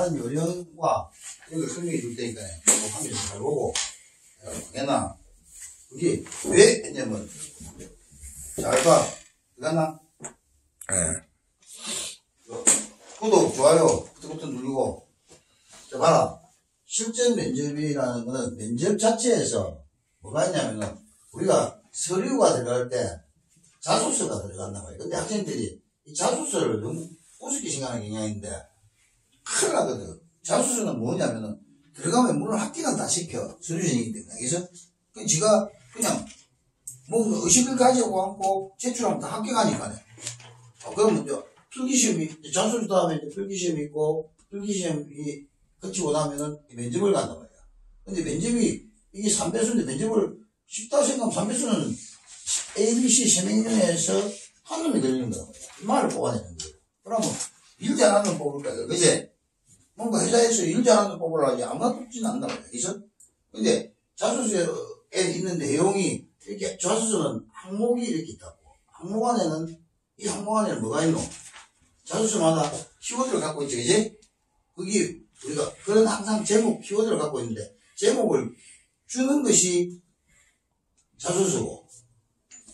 하는 요령과 이걸 설명해 줄 테니까 한 개씩 잘 보고 얘나 그게 왜 했냐면 잘 봐. 들어갔나? 구독, 좋아요, 버튼 누르고 자 봐라. 실전 면접이라는 거는 면접 자체에서 뭐가 있냐면은 우리가 서류가 들어갈 때 자소서가 들어간단 말이야. 근데 학생들이 이 자소서를 너무 우습게 생각하는 경향인데 큰일 나거든. 자소서는 뭐냐면은 들어가면 물론 합격은 다 시켜. 서류전이기 때문에. 그래서 지가 그냥 뭔가 의식을 가지고 앉고 제출하면 다 합격하니까요. 그러면 이제 필기시험이 자소서 다음에 이제 필기시험이 있고 필기시험이 거치고 나면은 면접을 간단 말이야. 근데 면접이 이게 3배수인데 면접을 쉽다 생각하면 3배수는 A, B, C 3명 중에서 한 놈이 걸리는 거란 말이야. 이 말을 뽑아내는 거야. 그러면 일 잘하는 놈 뽑을 거야. 그지? 뭔가 회사에서 일 잘하는 놈 뽑으려고 아무나 뽑지는 않단 말이야. 그래서 근데 자소서에 있는 내용이 이렇게 자소서는 항목이 이렇게 있다고. 항목 안에는 이 항목 안에는 뭐가 있노? 자소서마다 키워드를 갖고 있지, 그지? 거기 우리가 그런 항상 제목 키워드를 갖고 있는데 제목을 주는 것이 자소서고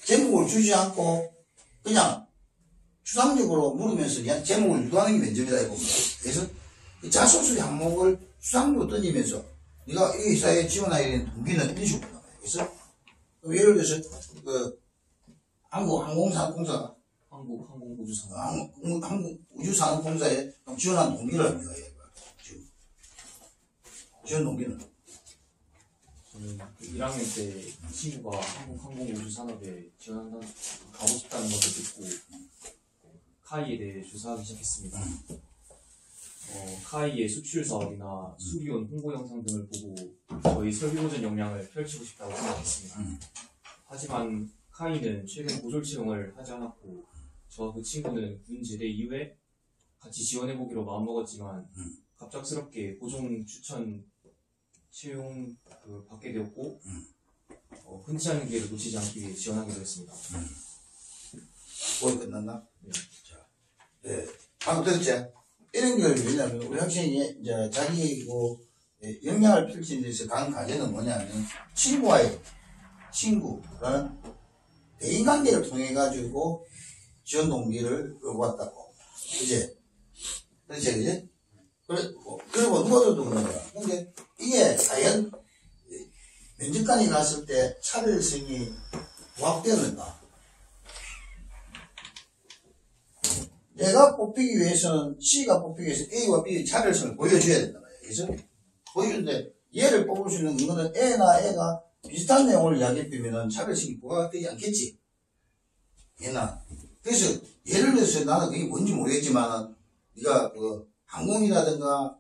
제목을 주지 않고 그냥 추상적으로 물으면서 그냥 제목을 유도하는 게 면접이다 이겁니다. 그래서 그 자소서의 항목을 추상적으로 던지면서 네가 이 회사에 지원하게 된 동기는 이런 식으로 나와요. 그래서 예를 들어서 그 한국항공사업공사 한국우주산업공사에 지원한 동기를 합니다. 지금 지원 동기는 저는 1학년 때 친구가 한국항공우주산업에 지원한다는 가고 싶다는 것을 듣고 카이에 대해 조사하기 시작했습니다. 카이의 수출 사업이나 수리온 홍보 영상 등을 보고 저희 설비보전 역량을 펼치고 싶다고 생각했습니다. 하지만 카이는 최근 고졸 채용을 하지 않았고 저와 그 친구는 군 제대 이후에 같이 지원해보기로 마음먹었지만 갑작스럽게 고종 추천 채용 받게 되었고 흔치 않은 기회를 놓치지 않기 위해 지원하기로 했습니다. 거의 끝났나? 네. 자, 네. 방금 들었지? 이런 걸 왜냐면 우리 학생이 이제 자기 역량을 펼치는 데서 간 과제는 뭐냐면 친구라는 대인관계를 통해 가지고 지원 동기를 끌고 왔다고. 그지? 그렇지, 그지? 그리고 누가 줘도 그런 거야. 근데 이게 과연 면접관이 갔을 때 차별성이 부합되는가? 내가 뽑히기 위해서는 C가 뽑히기 위해서 A와 B의 차별성을 보여줘야 된단 말이야. 그래서 보여주는데 얘를 뽑을 수 있는 이거는 A나 A가 비슷한 내용을 이야기해주면은 차별성이 부각되지 않겠지. 얘나. 그래서 예를 들어서 나는 그게 뭔지 모르겠지만 네가 항공이라든가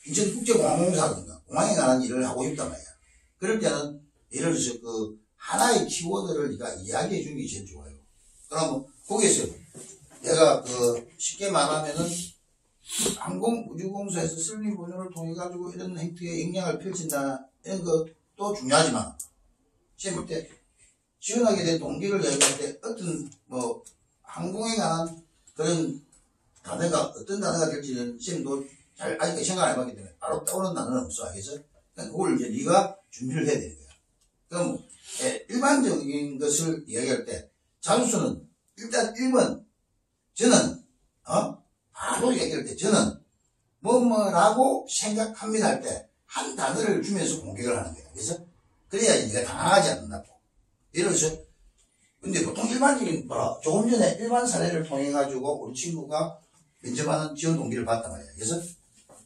인천국제공항공사라든가 공항에 관한 일을 하고 싶단 말이야. 그럴 때는 예를 들어서 하나의 키워드를 네가 이야기해 주는 게 제일 좋아요. 그럼 거기에서 내가 쉽게 말하면은 항공우주공사에서 설비보전을 통해 가지고 이런 행태의 역량을 펼친다 이런 것도 중요하지만 시험 볼 때 지원하게 된 동기를 얘기할 때 어떤 항공에 관한 그런 단어가 어떤 단어가 될지는 시험도 잘 아직 생각 안 해봤기 때문에 바로 떠오르는 단어는 없어. 그래서 그걸 이제 네가 준비를 해야 되는 거야. 그럼 일반적인 것을 이야기할 때 자소서는 일단 1번 저는 바로 얘기할 때 저는 뭐라고 생각합니다 할 때 한 단어를 주면서 공격을 하는 거야. 그래서 그래야 네가 당황하지 않는다고. 예를 들어서 근데 보통 일반적인 조금 전에 일반 사례를 통해 가지고 우리 친구가 면접하는 지원 동기를 봤단 말이야. 그래서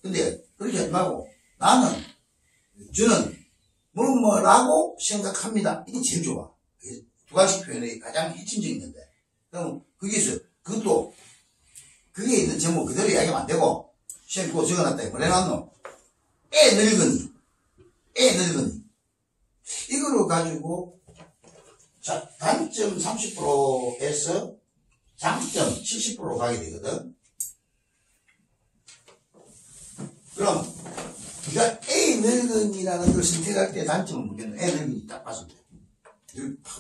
근데 그렇게 하지 말고 저는 뭐라고 생각합니다. 이게 제일 좋아. 두 가지 표현이 가장 핵심적인 건데 그럼 거기에서 그것도 그게 있는 제목 그대로 이야기하면 안 되고 시험 그거 적어놨다. 뭘 해놨노? 애 늙은이 이거를 가지고 자, 단점 30%에서 장점 70% 가게 되거든. 그럼 네가 애 늙은이라는 걸 선택할 때 단점은 뭐겠노? 애 늙은이 딱 봤을 때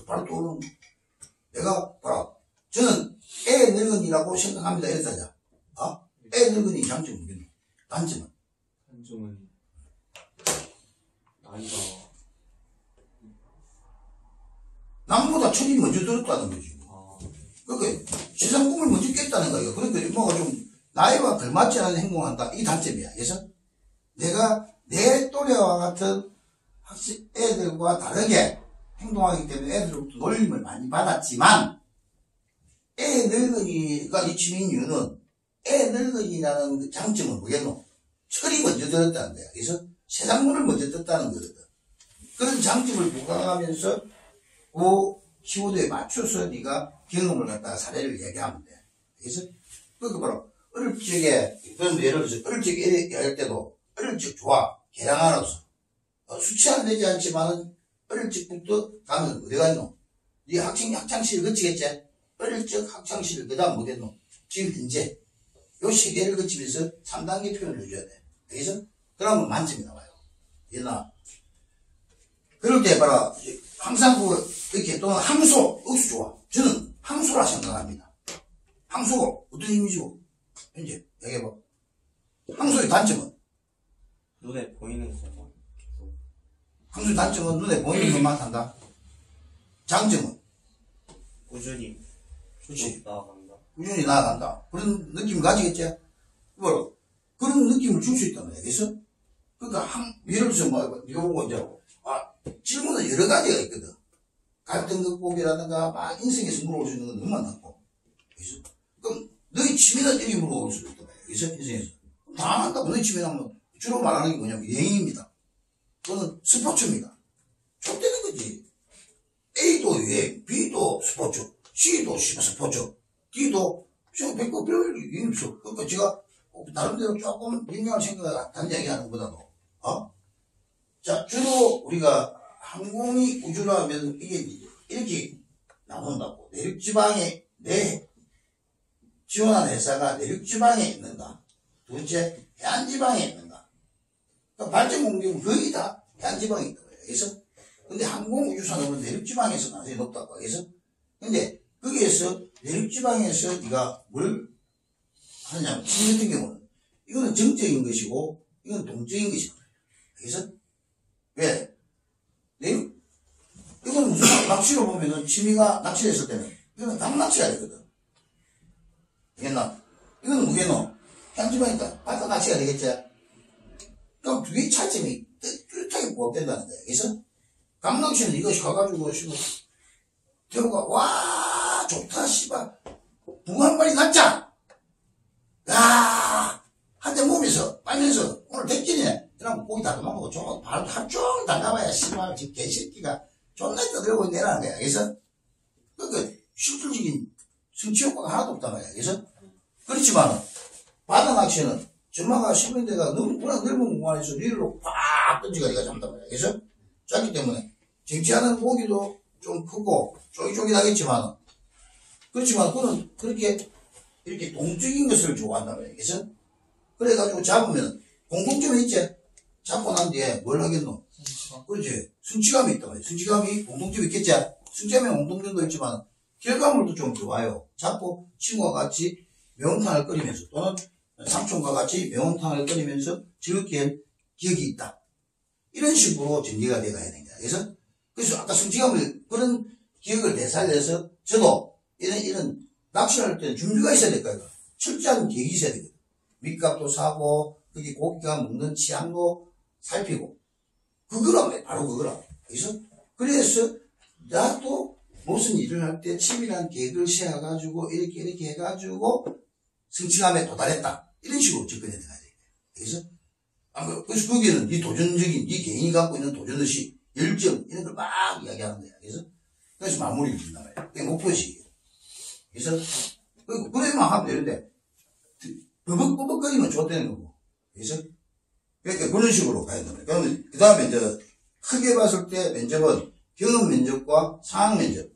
바로 떠오르는 내가 저는 애 늙은이라고 생각합니다. 이랬다자 애 늙은이 장점은 뭐겠노? 단점은? 단점은 나이가 남보다 철이 먼저 들었다는 거지. 아, 그러니까 세상 꿈을 먼저 깼다는 거예요. 그러니까 뭐가 좀 나이와 걸맞지 않은 행동을 한다. 이게 단점이야. 그래서 내가 내 또래와 같은 학생 애들과 다르게 행동하기 때문에 애들로부터 놀림을 많이 받았지만 애 늙은이가 이 취미인 이유는 애 늙은이라는 그 장점은 뭐겠노? 철이 먼저 들었다는 거야. 그래서 세상 문을 먼저 떴다는 거거든. 그런 장점을 부각하면서 그 키워드에 맞춰서 네가 경험을 갖다가 사례를 얘기하면 돼. 그래서 그거 바로 어릴 적에 그럼 예를 들어서 어릴 적에 얘기할 때도 어릴 적 좋아. 개량하로서 수치는 되지 않지만은 어릴 적부터 가면 어디 갔노? 네 학창시를 거치겠지? 어릴 적 학창시를 그 다음 뭐겠노? 지금 현재 요 시계를 거치면서 3단계 표현을 해줘야 돼. 그래서 그러면 만점이 나와요. 얘나 그럴 때 봐라. 항상 이렇게 또는 항소, 억수 좋아. 저는 항소라 생각합니다. 항소가 어떤 의미죠? 이제 얘기해봐. 항소의 단점은? 눈에 보이는 것만 계속 항소의 단점은 눈에 보이는 것만 한다. 장점은? 꾸준히 그렇지. 나아간다. 꾸준히 나아간다. 그런 느낌을 가지겠지? 뭐로? 그런 느낌을 줄 수 있단 말이야. 그래서? 그러니까 예를 들어서 뭐, 이거 보고 이제, 질문은 여러 가지가 있거든. 갈등 극복이라든가, 막 인생에서 물어볼 수 있는 건 너무 많고. 그래서, 그럼, 너희 취미는 여기 물어볼 수 있단 말이야. 그래서, 인생에서. 다 한다고 너희 취미는 주로 말하는 게 뭐냐면, 여행입니다. 또는 스포츠입니다. 족되는 거지. A도 여행, B도 스포츠, C도 스포츠, D도, 제가 배꼽 별 얘기 없어. 그러니까 제가, 나름대로 조금 민감한 생각을 한 얘기 하는 것보다도, 자, 주로 우리가 항공이 우주라 하면 이게 이렇게 나눈다고. 내륙지방에, 지원한 회사가 내륙지방에 있는가. 두 번째, 해안지방에 있는가. 그러니까 발전 공격은 거의 다 해안지방에 있다고 해요. 그래서, 근데 항공우주산업은 내륙지방에서 나중에 높다고. 그래서, 근데 거기에서 내륙지방에서 네가 뭘 하느냐. 지금 같은 경우는 이거는 정적인 것이고, 이건 동적인 것이다. 그래서, 왜? 이건 무슨 낚시로 보면은 취미가 낚시를 했을 때는 이거는 당낚시가 되거든. 알겠나? 이거는 뭐겠노? 현지방이니까 바다 낚시가 되겠지? 그럼 두 개의 차이점이 뚜렷하게 부합된다는 거야. 그래서 강낚시는 이것이 가가지고 씨발 대우가 와 좋다 씨발 붕어 한 마리 낳자. 야 한 대 몸에서 빨면서 오늘 백질이네. 그럼 고기 다 도망가고 저 바로 하루 종일 다 나와야 씨발 지금 개새끼가 존나 떠들고 내라는 거야. 그래서 그러니까 실질적인 성취 효과가 하나도 없단 말이야. 그래서 그렇지만 바다 낚시는 전마가 씹은 데가 너무 워낙 넓은 공간에서 리로 팍 던지가 네가 잡는단 말이야. 그래서 작기 때문에 쟁취하는 고기도 좀 크고 쫄깃쫄깃하겠지만 그렇지만 그는 그렇게 이렇게 동적인 것을 좋아한단 말이야. 그래서 그래가지고 잡으면 공통점이 있지. 잡고 난 뒤에 뭘 하겠노? 그렇지. 성취감이 있단 말이야. 성취감이 공통점이 있겠지. 성취감에 공통점도 있지만 결과물도 좀 좋아요. 잡고 친구와 같이 매운탕을 끓이면서 또는 삼촌과 같이 매운탕을 끓이면서 즐겁게 한 기억이 있다. 이런 식으로 전개가 돼가야 되는 거야. 그래서 아까 성취감을 그런 기억을 되살려서 저도 이런 낚시를 할 때는 준비가 있어야 될 거야. 철저한 계획이 있어야 되거든. 밑값도 사고 거기 고기가 먹는 취향도 살피고 그거라 바로 그거라. 그래서 나도 무슨 일을 할 때 치밀한 계획을 세워가지고 이렇게 해가지고 성취감에 도달했다. 이런 식으로 접근해 나가야 돼. 그래서 거기에는 이 도전적인 이 개인이 갖고 있는 도전의식, 열정 이런 걸 막 이야기하는 거야. 그래서 마무리를 준단 말이야. 그게 목표의식이에요. 그래서 그래만 하면 되는데 버벅버벅거리면 좋다는 거고. 그러니까 그런 식으로 가야 된다. 그러면 그 다음에 이제 크게 봤을 때 면접은 경험 면접과 상황 면접.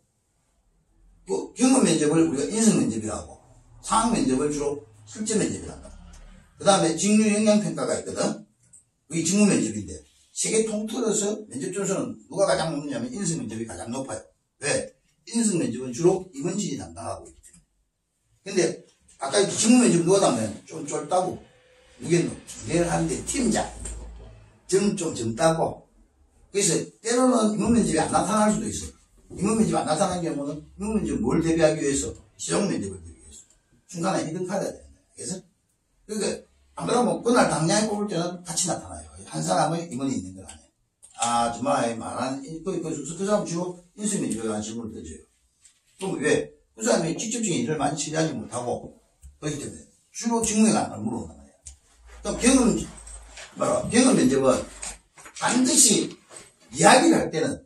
그 경험 면접을 우리가 인성 면접이라고, 상황 면접을 주로 실제 면접이란다. 그 다음에 직무 역량 평가가 있거든. 그게 직무 면접인데 세계 통틀어서 면접 점수는 누가 가장 높냐면 인성 면접이 가장 높아요. 왜? 인성 면접은 주로 임원진이 담당하고 있기 때문에. 근데 아까 직무 면접 누가 담당해? 좀 쫄다고. 이게 중개를 하는데 팀장. 좀 젊다고. 그래서 때로는 임원면접이 안 나타날 수도 있어. 임원면접이 안 나타나는 경우는 임원면접 뭘 대비하기 위해서? 시정면접을 대비하기 위해서. 중간에 히든 카드가 된다. 그래서 그러니까 안 그러면 그날 당장에 뽑을 때는 같이 나타나요. 한 사람의 임원이 있는 건 아니에요. 아, 정말 말하는 그 사람 주로 인수면접에 관한 질문을 던져요. 그럼 왜? 그 사람이 직접적인 일을 많이 처리하지 못하고 그렇기 때문에 주로 직무에 관한 걸 물어본단 말이에요. 그럼 경험 면접은 반드시 이야기를 할 때는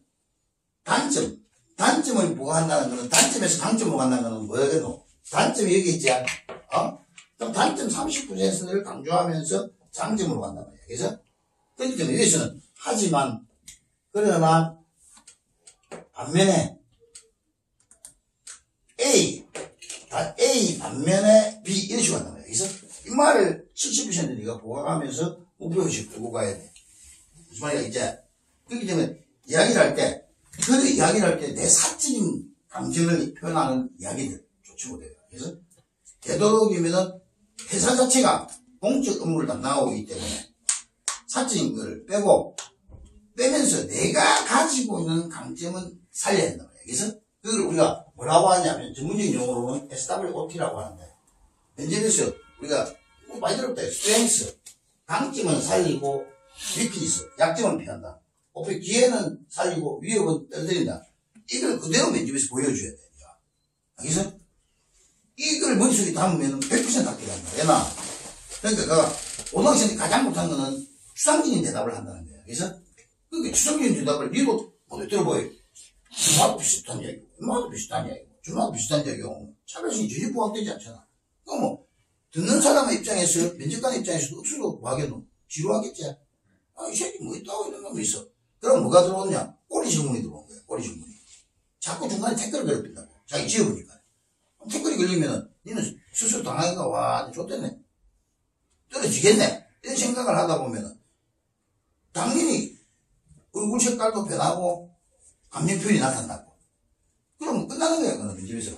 단점을 보고한다는 거는 단점에서 강점을 보고한다는 거는 뭐야겠노? 단점이 여기 있지 않아? 그럼 단점 39%를 강조하면서 장점으로 간단 말이야. 그래서 그렇기 때문에 여기서는 하지만 그러나 반면에 A 반면에 B 이런 식으로 간단 말이야. 그래서 이 말을 70% 네가 보고가면서 목표의식 들고 가야 돼. 무슨 말이야 이제. 그렇기 때문에 이야기를 할 때 내 사적인 감정을 표현하는 이야기들 좋지 못해요. 그래서 되도록이면은 회사 자체가 공적 업무를 담당하고 있기 때문에 사적인 걸 빼면서 내가 가지고 있는 강점은 살려야 된다. 그래서 그걸 우리가 뭐라고 하냐면 전문적인 용어로는 SWOT라고 하는데 면접에서 우리가 많이 들었다. 스트렝스 강점은 살리고 위크니스 약점은 피한다. 기회는 살리고 위협은 떨어뜨린다. 이걸 그대로 면접에서 보여줘야 돼. 그래서 이걸 머릿속에 담으면 100% 합격한다. 왜냐? 그러니까 고등학생이 가장 못한 거는 추상적인 대답을 한다는 거야. 그래서 그 추상적인 대답을 니도 못 들어보여. 주마도 비슷한 얘기고, 엄마도 비슷한 얘기고, 주마도 비슷한 얘기고, 차별성이 전혀 부합되지 않잖아. 그럼 뭐, 듣는 사람의 입장에서, 면접관 입장에서도 억수로 뭐 하겠노? 지루하겠지? 아, 이 새끼 뭐 있다고 이런 놈이 있어. 그럼 뭐가 들어오냐? 꼬리 질문이 들어온 거야, 꼬리 질문이. 자꾸 중간에 댓글을 괴롭힌다고. 자기 지어보니까. 댓글이 걸리면은, 니는 스스로 당하니까, 와, 좋댔네. 떨어지겠네. 이런 생각을 하다 보면은, 당연히 얼굴 색깔도 변하고, 감정 표현이 나타난다고. 그럼 끝나는 거야, 그거는, 면접에서.